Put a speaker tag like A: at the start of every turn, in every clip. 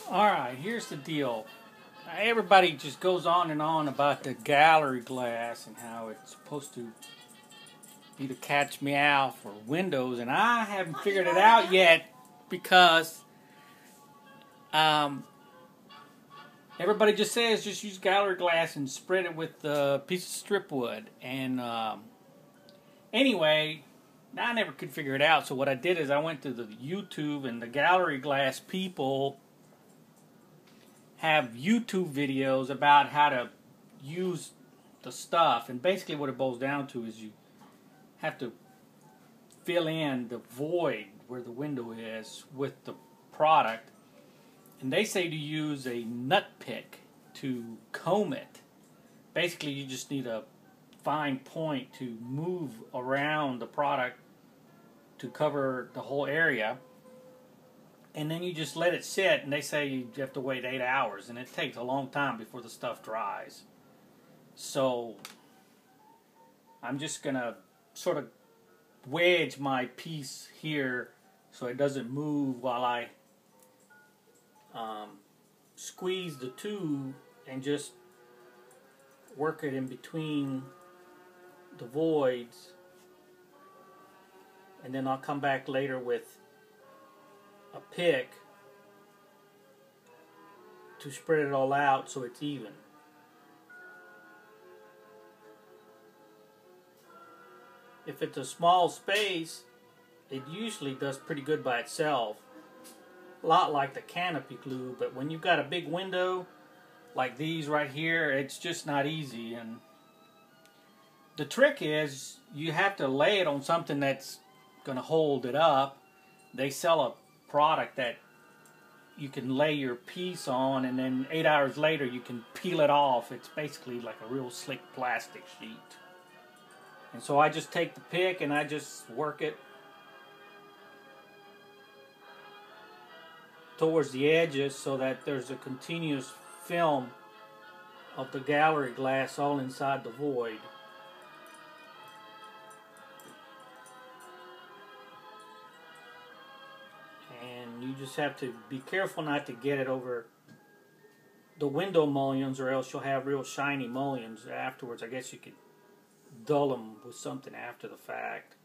A: Alright, here's the deal. Everybody just goes on and on about the gallery glass and how it's supposed to be the catch me out for windows, and I haven't figured it out yet because everybody just says just use gallery glass and spread it with a piece of strip wood. And anyway, I never could figure it out, so what I did is I went to the YouTube, and the gallery glass people have YouTube videos about how to use the stuff. And basically what it boils down to is you have to fill in the void where the window is with the product. And they say to use a nut pick to comb it. Basically you just need a fine point to move around the product to cover the whole area. And then you just let it sit, and they say you have to wait 8 hours, and it takes a long time before the stuff dries. So I'm just going to sort of wedge my piece here so it doesn't move while I squeeze the tube and just work it in between the voids. And then I'll come back later with a pick to spread it all out so it's even. If it's a small space, it usually does pretty good by itself. A lot like the canopy glue, but when you've got a big window like these right here, it's just not easy. And the trick is you have to lay it on something that's going to hold it up. They sell a product that you can lay your piece on, and then 8 hours later you can peel it off. It's basically like a real slick plastic sheet. And so I just take the pick and I just work it towards the edges so that there's a continuous film of the gallery glass all inside the void. And you just have to be careful not to get it over the window mullions, or else you'll have real shiny mullions afterwards. I guess you could dull them with something after the fact.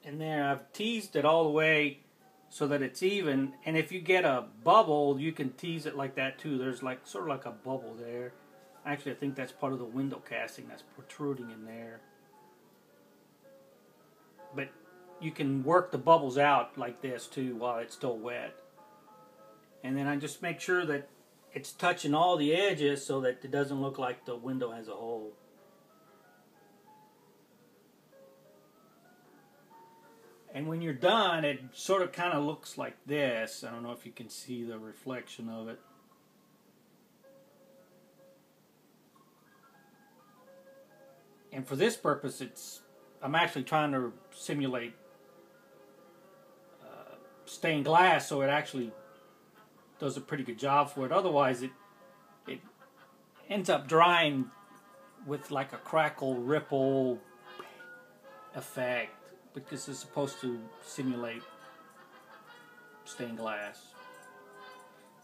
A: And there, I've teased it all the way so that it's even. And if you get a bubble, you can tease it like that too. There's like sort of like a bubble there. Actually, I think that's part of the window casting that's protruding in there. But you can work the bubbles out like this too while it's still wet. And then I just make sure that it's touching all the edges so that it doesn't look like the window has a hole. And when you're done, it sort of kind of looks like this. I don't know if you can see the reflection of it. And for this purpose, I'm actually trying to simulate stained glass, so it actually does a pretty good job for it. Otherwise, it ends up drying with like a crackle, ripple effect, because it's supposed to simulate stained glass.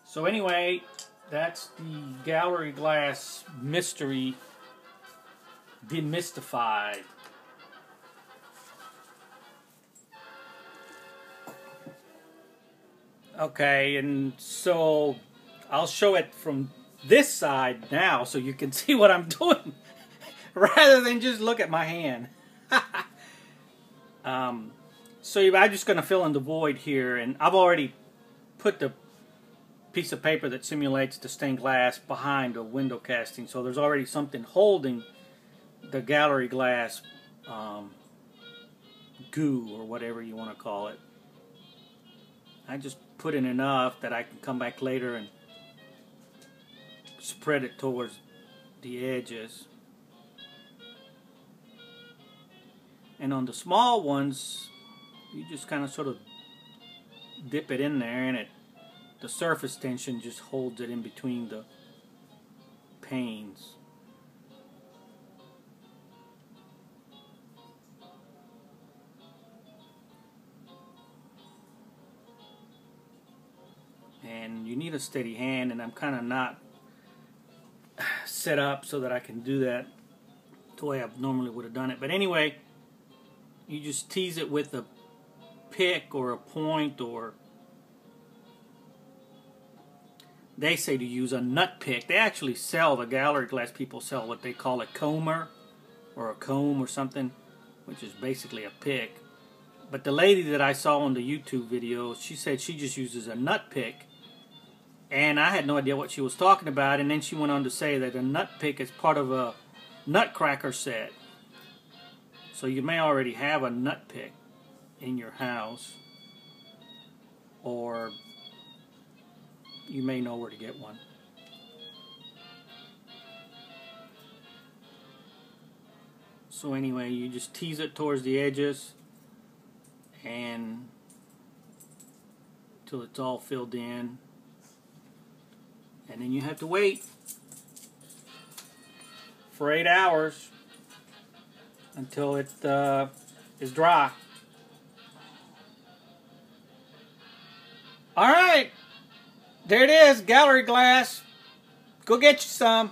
A: So anyway, that's the gallery glass mystery demystified. Okay, and so I'll show it from this side now so you can see what I'm doing rather than just look at my hand. So I'm just going to fill in the void here, and I've already put the piece of paper that simulates the stained glass behind the window casting, so there's already something holding the gallery glass goo, or whatever you want to call it. I just put in enough that I can come back later and spread it towards the edges. And on the small ones, you just kind of sort of dip it in there, and the surface tension just holds it in between the panes. and you need a steady hand, and I'm kind of not set up so that I can do that the way I normally would have done it. But anyway, you just tease it with a pick or a point, or they say to use a nut pick. They actually sell, the gallery glass people sell what they call a comber or a comb or something, which is basically a pick. But the lady that I saw on the YouTube video, she said she just uses a nut pick. And I had no idea what she was talking about. And then she went on to say that a nut pick is part of a nutcracker set. So you may already have a nut pick in your house. Or you may know where to get one. So anyway, you just tease it towards the edges and till it's all filled in, and then you have to wait for 8 hours until it is dry. Alright, there it is, gallery glass. Go get you some.